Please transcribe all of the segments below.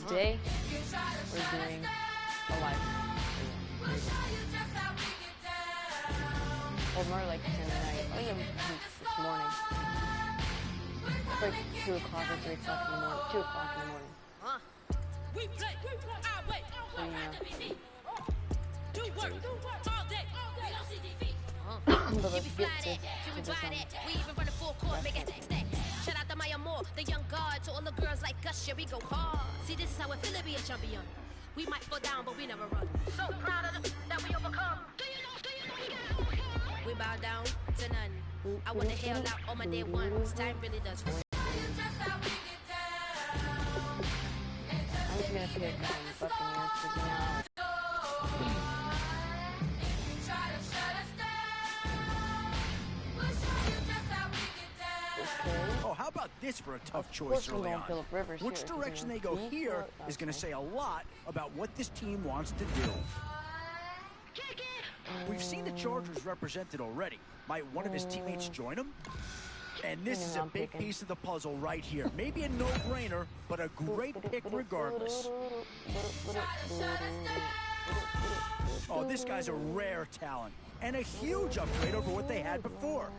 Today, we're doing a live stream. Or more like tonight. I think this morning. It's like 2 o'clock or 3 o'clock in the morning. 2 o'clock in the morning. So, but let's get to this Shout out to Maya Moore, the young guard, to all the girls like us, yeah, we go hard. See, this is how it feel to be a champion. We might fall down, but we never run. So proud of that we overcome. Do you know we got overcome? We bow down to none. I want to hail out all my day ones. Time really does fly. I'm just gonna pick Buccaneers because now. Oh, how about this for a tough choice early on? Which direction they go here is going to say a lot about what this team wants to do. We've seen the Chargers represented already. Might one of his teammates join him? And this is a big piece of the puzzle right here. Maybe a no-brainer, but a great pick regardless. Oh, this guy's a rare talent and a huge upgrade over what they had before.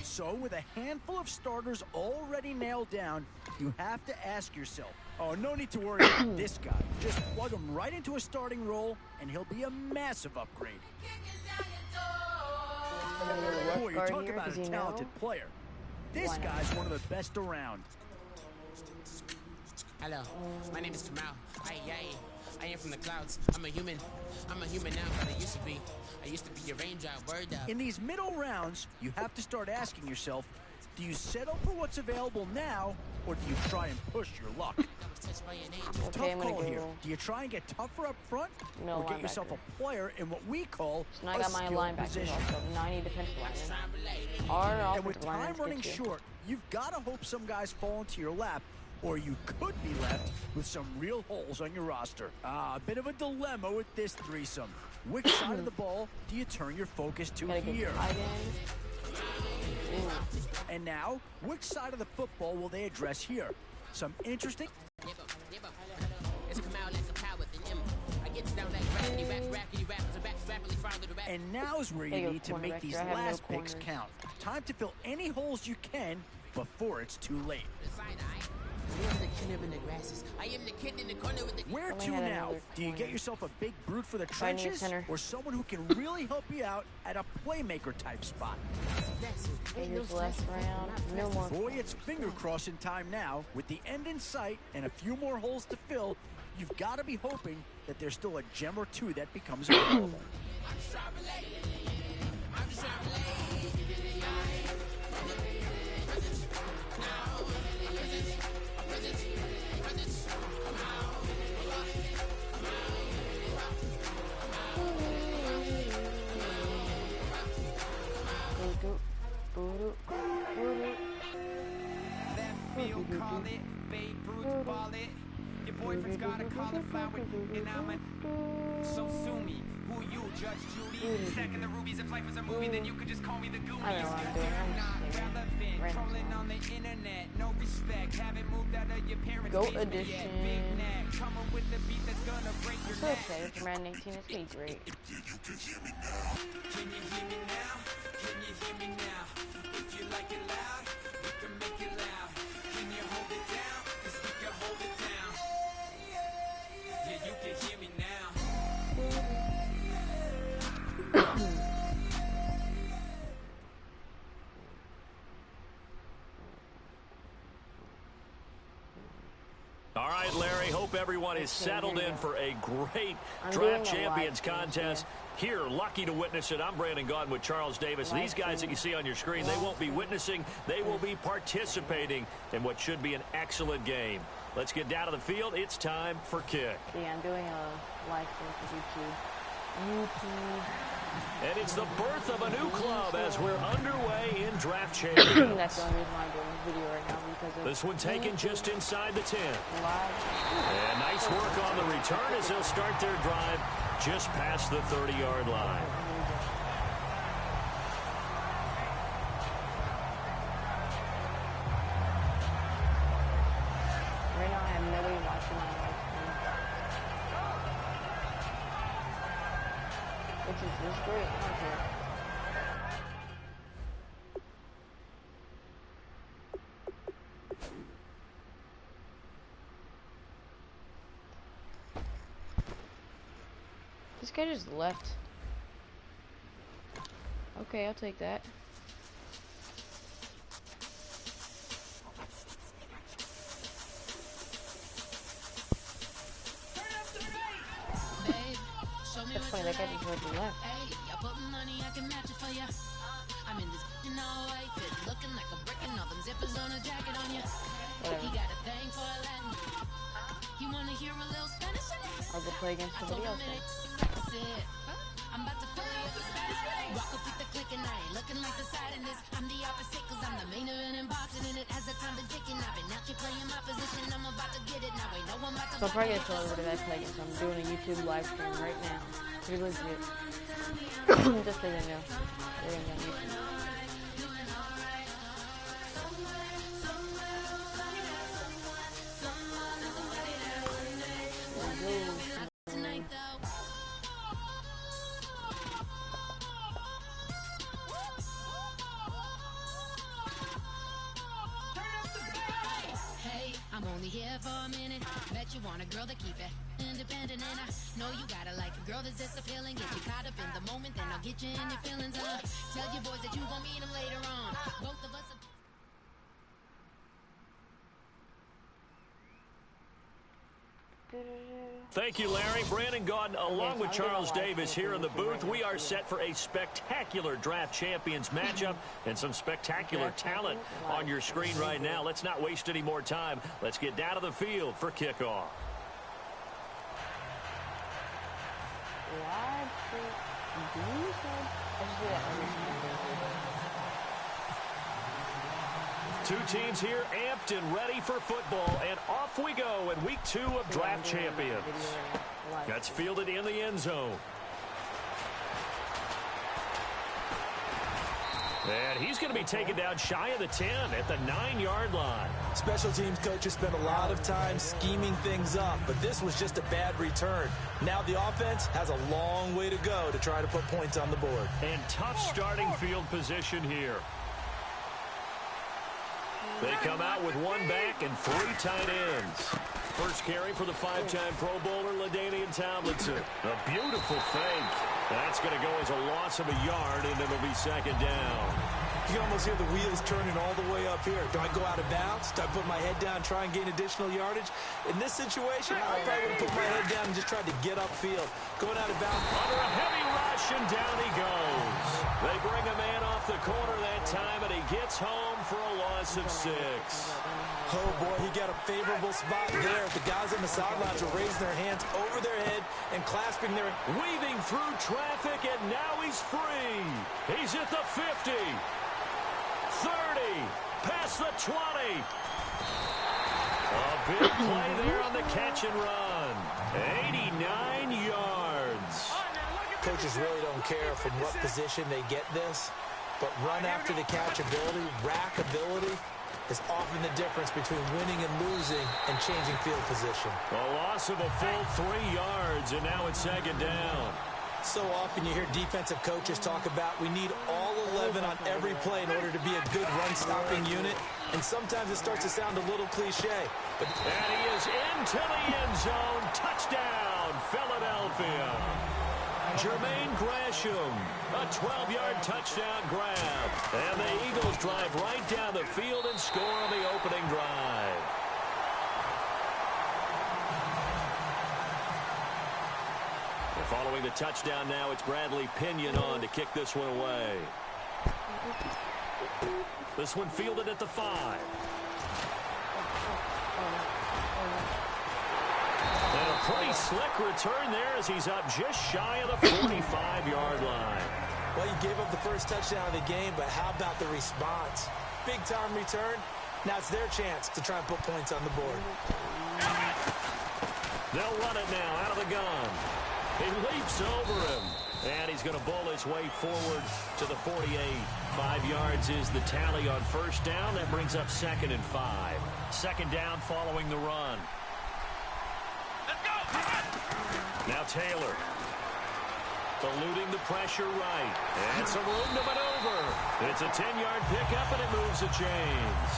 So, with a handful of starters already nailed down, you have to ask yourself, oh, no need to worry about this guy. Just plug him right into a starting role, and he'll be a massive upgrade. Boy, you talk about a talented player. This guy's one of the best around. Hello, my name is Kamal. I am from the clouds. I'm a human now, but I used to be. I used to be a raindrop, word up. In these middle rounds, you have to start asking yourself, do you settle for what's available now, or do you try and push your luck? Okay, tough call here. Do you try and get tougher up front, or get yourself a player in what we call so now I got my linebackers also. Now I need defensive linemen. And with time running short, you've got to hope some guys fall into your lap, or you could be left with some real holes on your roster. A bit of a dilemma with this threesome. Which side of the ball do you turn your focus to here? And now, which side of the football will they address here? Some interesting... And now's where you need to make these last picks count. Time to fill any holes you can before it's too late. Where to now? Do you get yourself a big brute for the trenches, or someone who can really help you out at a playmaker type spot? Boy, it's finger crossing time now. With the end in sight and a few more holes to fill, you've got to be hoping that there's still a gem or two that becomes available. Left field, call it. Babe Ruth, ball it. Your boyfriend's got a cauliflower, and I'm a... So sue me. Who you, Judge Judy? Stacking the rubies. If life was a movie, then you could just call me the Goonies. I don't know what I'm doing. Not relevant. Trolling on the internet. No respect. Haven't moved out of your parents' Goat edition. Big neck. Coming with the beat that's gonna break your neck. Okay, it's Madden 18. It's pretty great. Can you hear me now? Can you hear me now? If you like it loud, we can make it loud. Can you hold it down? 'Cause we can hold it down. Yeah, you can hear me now. All right, Larry, hope everyone is settled in for a great Draft Champions contest. Here, lucky to witness it. I'm Brandon Gaudin with Charles Davis. These guys that you see on your screen, they won't be witnessing. They will be participating in what should be an excellent game. Let's get down to the field. It's time for kick. Yeah, I'm doing a live stream for YouTube. And it's the birth of a new club as we're underway in Draft Champions. That's the only reason I'm doing this video right now, because of this one taken just inside the 10. And nice work on the return as they'll start their drive just past the 30-yard line. This is great. I don't care. This guy just left. Okay, I'll take that. That's funny, that guy just went to the left. I'm in this all white fit, looking like a brick and all them zippers on a jacket on you. He got a thing for a Latin. You wanna hear a little Spanish? I'll go play against somebody else then. I'm about to fill you up with Spanish. Walk up with the click and I ain't looking like the side in this. I'm the opposite cause I'm the main event and boxing in it. As the time been ticking, I've been out here playing my position. I'm about to get it now. Ain't no one about to. So I'll probably get to everybody that I play against. I'm doing a YouTube live stream right now. Pretty legit. Just so they know. They're gonna be on YouTube. I'm only here for a minute. Bet you want a girl to keep it independent, and I know you gotta like a girl that's this appealing. Get you caught up in the moment, then I'll get you in your feelings. Tell your boys that you gon' meet them later on. Both of us. Thank you, Larry. Brandon Gaudin, along with Charles Davis here in the booth. We are set for a spectacular Draft Champions matchup and some spectacular talent on your screen right now. Let's not waste any more time. Let's get down to the field for kickoff. Two teams here amped and ready for football, and off we go in week 2 of Draft Champions. That's fielded in the end zone. And he's going to be taken down shy of the 10 at the 9-yard line. Special teams coaches spend a lot of time scheming things up, but this was just a bad return. Now the offense has a long way to go to try to put points on the board. And tough starting field position here. They come out with 1 back and 3 tight ends. First carry for the 5-time Pro Bowler, LaDainian Tomlinson. A beautiful fake. That's going to go as a loss of a yard, and it'll be second down. You can almost hear the wheels turning all the way up here. Do I go out of bounds? Do I put my head down, try and gain additional yardage? In this situation, I probably would have put my head down and just tried to get upfield. Going out of bounds. Under a heavy rush, and down he goes. They bring a man off the corner that time, and he gets home for a loss of 6. Oh, boy, he got a favorable spot there. The guys on the sidelines are raising their hands over their head and clasping their... Weaving through traffic, and now he's free. He's at the 50. 30, past the 20. A big play there on the catch and run. 89 yards. Coaches really don't care from what position they get this, but run after the catch ability, rack ability, is often the difference between winning and losing and changing field position. A loss of a full 3 yards, and now it's second down. So often you hear defensive coaches talk about we need all 11 on every play in order to be a good run-stopping unit, and sometimes it starts to sound a little cliche. But and he is into the end zone. Touchdown, Philadelphia. Jermaine Gresham, a 12-yard touchdown grab. And the Eagles drive right down the field and score on the opening drive. Following the touchdown now, it's Bradley Pinion on to kick this one away. This one fielded at the 5. And a pretty slick return there as he's up just shy of the 45-yard line. Well, you gave up the first touchdown of the game, but how about the response? Big-time return. Now it's their chance to try and put points on the board. They'll run it now out of the gun. He leaps over him, and he's going to bowl his way forward to the 48. 5 yards is the tally on first down. That brings up 2nd and 5. Second down following the run. Let's go. Now Taylor. Eluding the pressure right. And some room to maneuver. It's a 10-yard pickup, and it moves the chains.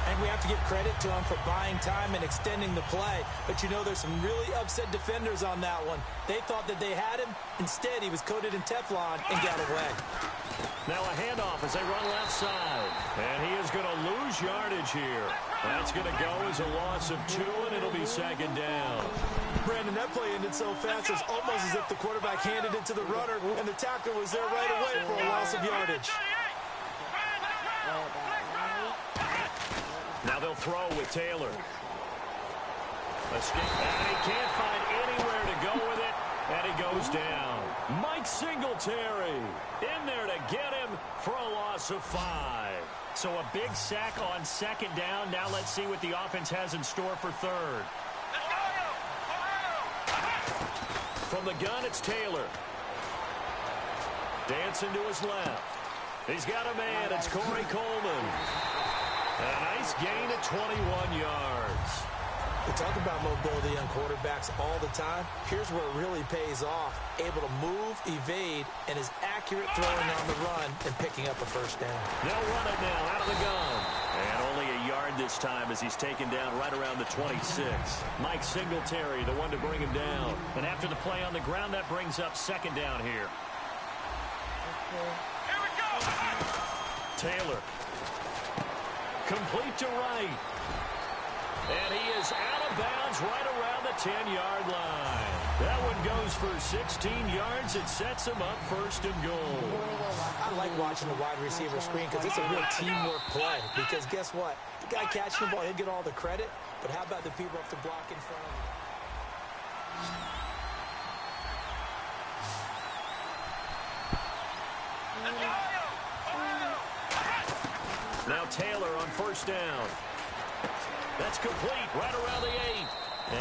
And we have to give credit to him for buying time and extending the play. But you know, there's some really upset defenders on that one. They thought that they had him. Instead, he was coated in Teflon and got away. Now a handoff as they run left side. And he is going to lose yardage here. That's going to go as a loss of 2, and it'll be second down. Brandon, that play ended so fast, it's almost as if the quarterback handed it to the runner, and the tackler was there right away for a loss of yardage. Now they'll throw with Taylor. Escape, and he can't find anywhere to go with it, and he goes down. Mike Singletary in there to get him for a loss of 5. So a big sack on second down. Now let's see what the offense has in store for third. From the gun, it's Taylor. Dancing to his left. He's got a man. It's Corey Coleman. A nice gain of 21 yards. We talk about mobility on quarterbacks all the time. Here's where it really pays off. Able to move, evade, and is accurate throwing on the run and picking up a first down. They'll run it now out of the gun. And only a yard this time as he's taken down right around the 26. Mike Singletary, the one to bring him down. And after the play on the ground, that brings up second down here. Here we go! Taylor. Complete to right. And he is out of bounds right around the 10-yard line. That one goes for 16 yards. It sets him up first and goal. I like watching the wide receiver screen because it's a real teamwork play. Because guess what? The guy catching the ball, he'll get all the credit. But how about the people up to block in front of him? Now Taylor on first down. That's complete right around the 8.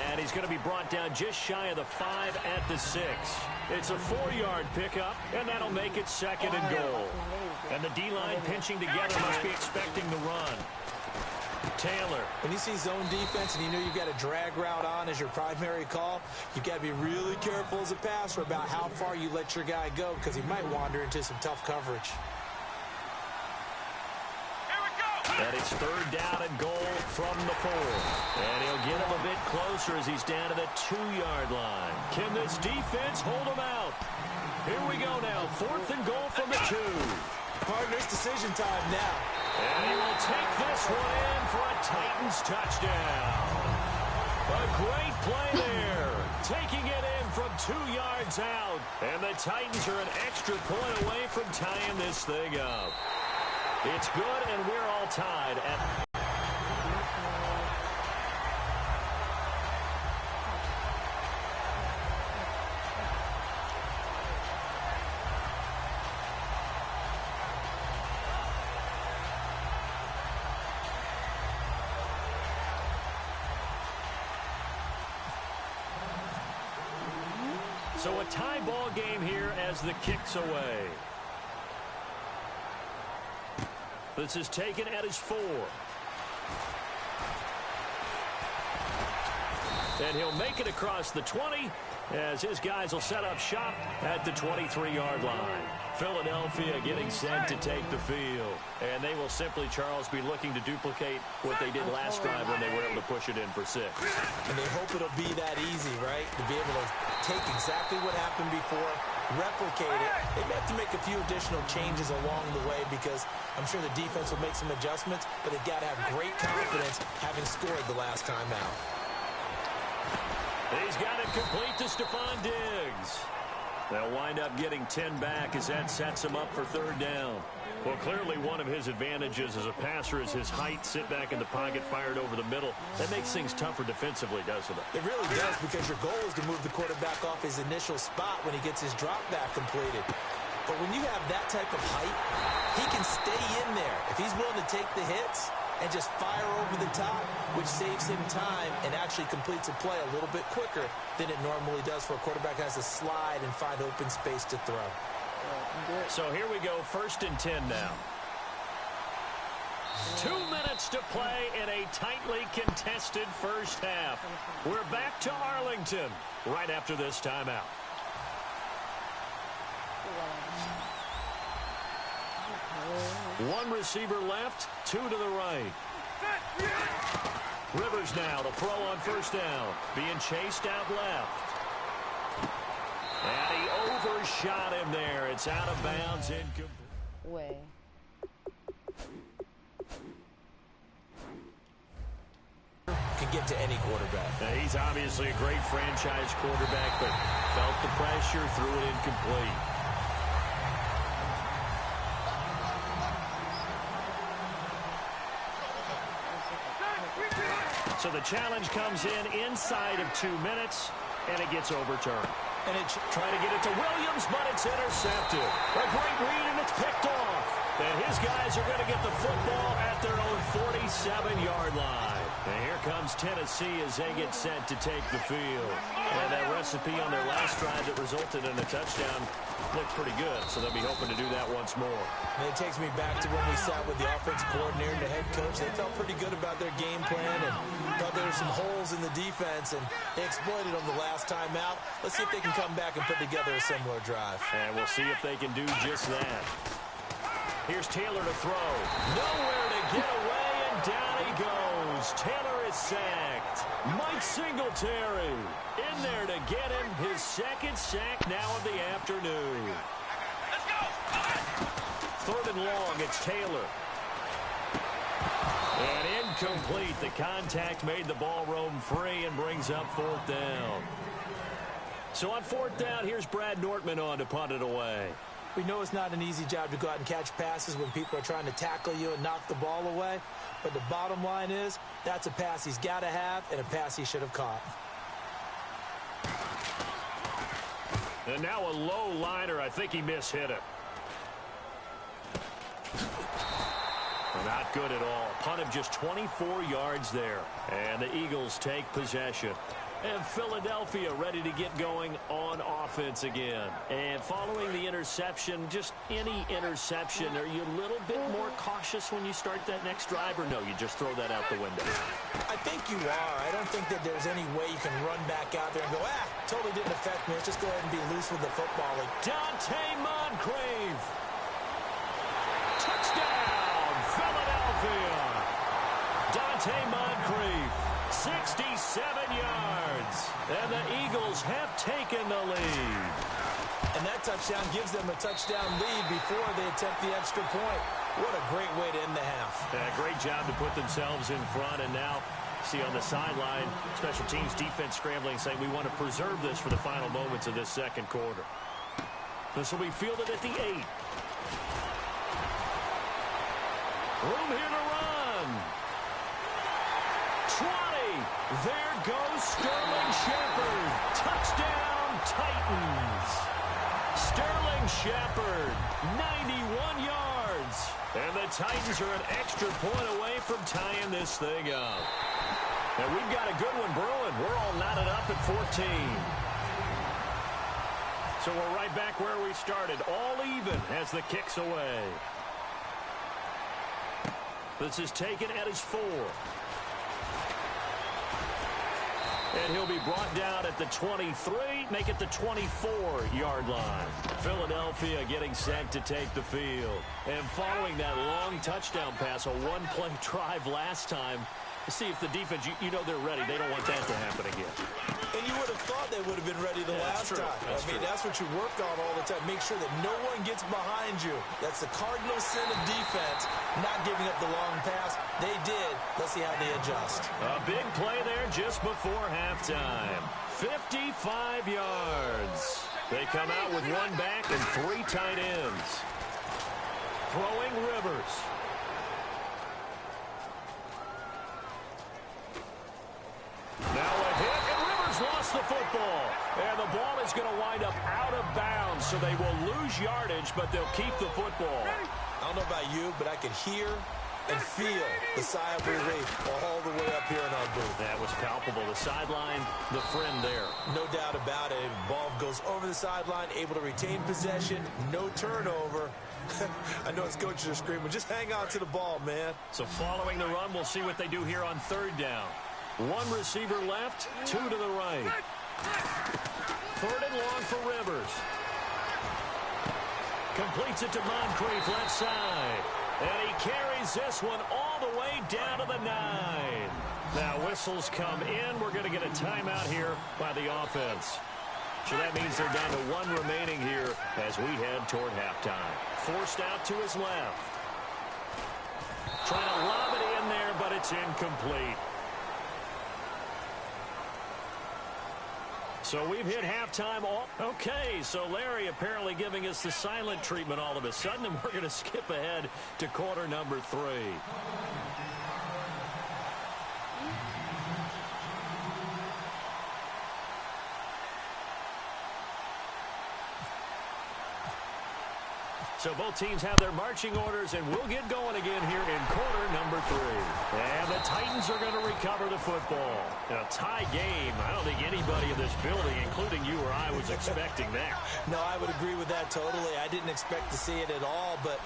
And he's going to be brought down just shy of the 5 at the 6. It's a 4-yard pickup, and that'll make it second and goal. And the D-line pinching together must be expecting the run. Taylor. When you see zone defense and you know you've got a drag route on as your primary call, you've got to be really careful as a passer about how far you let your guy go because he might wander into some tough coverage. And it's third down and goal from the 4. And he'll get him a bit closer as he's down to the 2-yard line. Can this defense hold him out? Here we go now. 4th and goal from the 2. Partners, decision time now. And he will take this one in for a Titans touchdown. A great play there. Taking it in from 2 yards out. And the Titans are an extra point away from tying this thing up. It's good, and we're all tied at... So a tie ball game here as the kick's away. This is taken at his 4. And he'll make it across the 20 as his guys will set up shop at the 23-yard line. Philadelphia getting set to take the field. And they will simply, Charles, be looking to duplicate what they did last drive when they were able to push it in for 6. And they hope it'll be that easy, right? To be able to take exactly what happened before, replicate it. They may have to make a few additional changes along the way because I'm sure the defense will make some adjustments, but they've got to have great confidence having scored the last time out. He's got it complete to Stephon Diggs. They'll wind up getting 10 back as that sets him up for third down. Well, clearly one of his advantages as a passer is his height, sit back in the pocket, fired over the middle. That makes things tougher defensively, doesn't it? It really does because your goal is to move the quarterback off his initial spot when he gets his drop back completed. But when you have that type of height, he can stay in there. If he's willing to take the hits and just fire over the top, which saves him time and actually completes a play a little bit quicker than it normally does for a quarterback who has to slide and find open space to throw. So here we go, 1st and 10 now. 2 minutes to play in a tightly contested first half. We're back to Arlington right after this timeout. One receiver left, two to the right. Rivers now to throw on first down. Being chased out left. And he overshot him there. It's out of bounds. Way. Can get to any quarterback. Now, he's obviously a great franchise quarterback, but felt the pressure, threw it incomplete. So the challenge comes in inside of 2 minutes, and it gets overturned. And it's trying to get it to Williams, but it's intercepted. A great read, and it's picked off. And his guys are going to get the football at their own 47-yard line. And here comes Tennessee as they get set to take the field. And that recipe on their last drive that resulted in a touchdown looked pretty good, so they'll be hoping to do that once more. And it takes me back to when we sat with the offensive coordinator and the head coach. They felt pretty good about their game plan and thought there were some holes in the defense, and they exploited them the last time out. Let's see if they can come back and put together a similar drive. And we'll see if they can do just that. Here's Taylor to throw. Nowhere to get away, and down he goes. Taylor is sacked. Mike Singletary in there to get him his second sack now of the afternoon. Let's go. Third and long, it's Taylor. And incomplete. The contact made the ball roam free and brings up fourth down. So on fourth down, here's Brad Nortman on to punt it away. We know it's not an easy job to go out and catch passes when people are trying to tackle you and knock the ball away. But the bottom line is, that's a pass he's got to have and a pass he should have caught. And now a low liner. I think he mishit it. Not good at all. Punt of just 24 yards there. And the Eagles take possession. And Philadelphia ready to get going on offense again. And following the interception, just any interception, are you a little bit more cautious when you start that next drive, or no, you just throw that out the window? I think you are. I don't think that there's any way you can run back out there and go, totally didn't affect me. Let's just go ahead and be loose with the football. Dante Moncrief. Touchdown, Philadelphia. Dante Moncrief. 67 yards, and the Eagles have taken the lead. And that touchdown gives them a touchdown lead before they attempt the extra point. What a great way to end the half. Great job to put themselves in front, and now see on the sideline, special teams defense scrambling, saying we want to preserve this for the final moments of this second quarter. This will be fielded at the 8. Room here to run. 20. There goes Sterling Shepard. Touchdown, Titans. Sterling Shepard, 91 yards. And the Titans are an extra point away from tying this thing up. And we've got a good one brewing. We're all knotted up at 14. So we're right back where we started. All even as the kick's away. This is taken at his 4. And he'll be brought down at the 23, make it the 24-yard line. Philadelphia getting set to take the field. And following that long touchdown pass, a one-play drive last time, to see if the defense, you know they're ready. They don't want that to happen again. And you would have thought they would have been ready the last time. That's what you work on all the time. Make sure that no one gets behind you. That's the cardinal sin of defense, not giving up the long pass. They did. Let's see how they adjust. A big play there just before halftime. 55 yards. They come out with one back and 3 tight ends. Throwing Rivers. Now a hit, and Rivers lost the football. And the ball is going to wind up out of bounds, so they will lose yardage, but they'll keep the football. I don't know about you, but I could hear and feel the sigh of relief all the way up here in our booth. That was palpable. The sideline, the friend there. No doubt about it. Ball goes over the sideline, able to retain possession, no turnover. I know his coaches are screaming, just hang on to the ball, man. So following the run, we'll see what they do here on third down. One receiver left, 2 to the right. Third and long for Rivers. Completes it to Moncrief, left side. And he carries this one all the way down to the 9. Now whistles come in. We're going to get a timeout here by the offense. So that means they're down to 1 remaining here as we head toward halftime. Forced out to his left. Trying to lob it in there, but it's incomplete. So we've hit halftime. Okay, so Larry apparently giving us the silent treatment all of a sudden, and we're going to skip ahead to quarter number 3. So both teams have their marching orders, and we'll get going again here in quarter number 3. And the Titans are going to recover the football. In a tie game, I don't think anybody in this building, including you or I, was expecting that. No, I would agree with that totally. I didn't expect to see it at all, but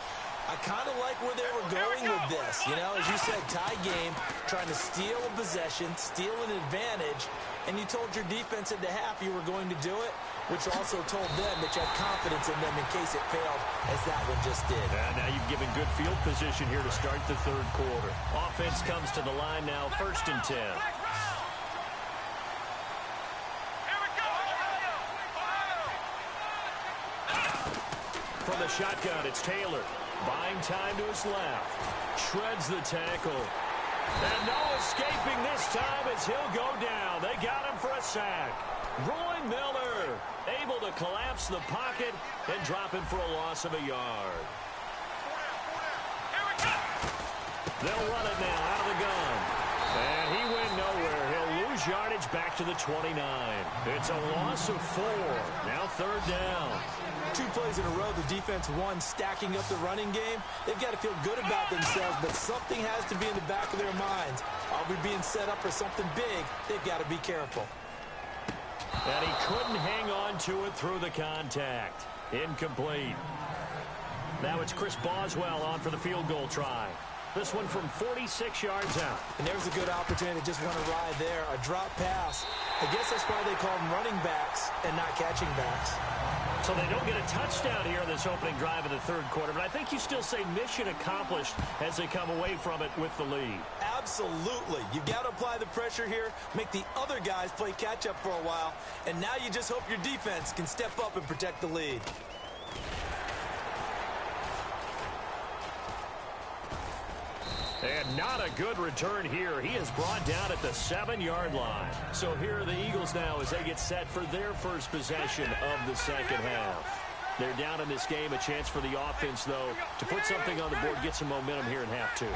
I kind of like where they were going with this. You know, as you said, tie game, trying to steal a possession, steal an advantage, and you told your defense at the half you were going to do it, which also told them that you had confidence in them in case it failed, as that one just did. And now you've given good field position here to start the third quarter. Offense comes to the line now, 1st and 10. From the shotgun, it's Taylor. Buying time to his left. Shreds the tackle. And no escaping this time as he'll go down. They got him for a sack. Roy Miller able to collapse the pocket and drop him for a loss of a yard. They'll run it now out of the gun. And he went nowhere. He'll lose yardage back to the 29. It's a loss of 4. Now 3rd down. 2 plays in a row, the defense won, stacking up the running game. They've got to feel good about themselves, but something has to be in the back of their minds. Are we being set up for something big? They've got to be careful. And he couldn't hang on to it through the contact. Incomplete. Now it's Chris Boswell on for the field goal try. This one from 46 yards out. And there's a good opportunity to just want to ride there. A drop pass. I guess that's why they call them running backs and not catching backs. So they don't get a touchdown here in this opening drive of the third quarter, but I think you still say mission accomplished as they come away from it with the lead. Absolutely. You've got to apply the pressure here, make the other guys play catch-up for a while, and now you just hope your defense can step up and protect the lead. And not a good return here. He is brought down at the 7-yard line. So here are the Eagles now as they get set for their first possession of the second half. They're down in this game. A chance for the offense, though, to put something on the board, get some momentum here in half 2.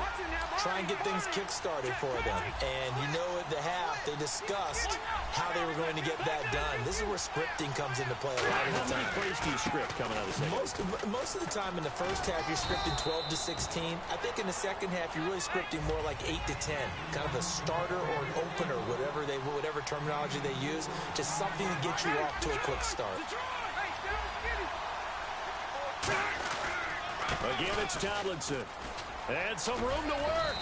Try and get things kick-started for them. And you know at the half, they discussed how they were going to get that done. This is where scripting comes into play a lot of the time. How many plays do you script coming out of the second half? Most of the time in the first half, you're scripting 12 to 16. I think in the second half, you're really scripting more like 8 to 10. Kind of a starter or an opener, whatever terminology they use. Just something to get you off to a quick start. Again, it's Tomlinson. And some room to work.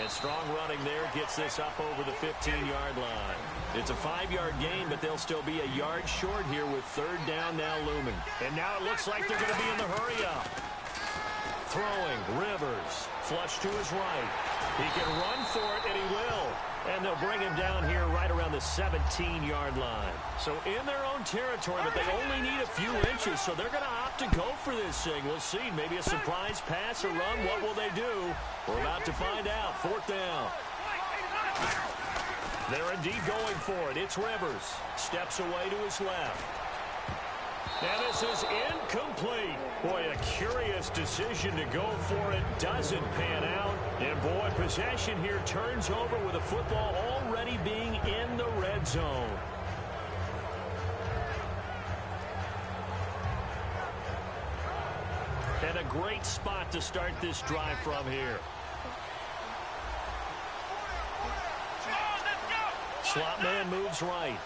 And strong running there gets this up over the 15-yard line. It's a 5-yard gain, but they'll still be a yard short here with 3rd down now looming. And now it looks like they're going to be in the hurry-up. Throwing, Rivers. Flush to his right. He can run for it, and he will. And they'll bring him down here right around the 17-yard line. So in their own territory, but they only need a few inches, so they're going to opt to go for this thing. We'll see. Maybe a surprise pass or run. What will they do? We're about to find out. 4th down. They're indeed going for it. It's Rivers. Steps away to his left. And this is incomplete. Boy, a curious decision to go for it. Doesn't pan out. And, boy, possession here turns over with the football already being in the red zone. And a great spot to start this drive from here. Slot man moves right.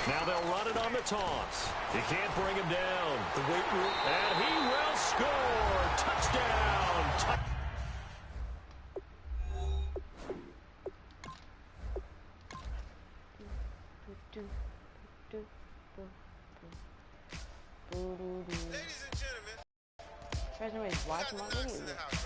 Now they'll run it on the toss. He can't bring him down. The weight rule. And he will score. Touchdown. Ladies and gentlemen, surprised nobody's watching my videos yet.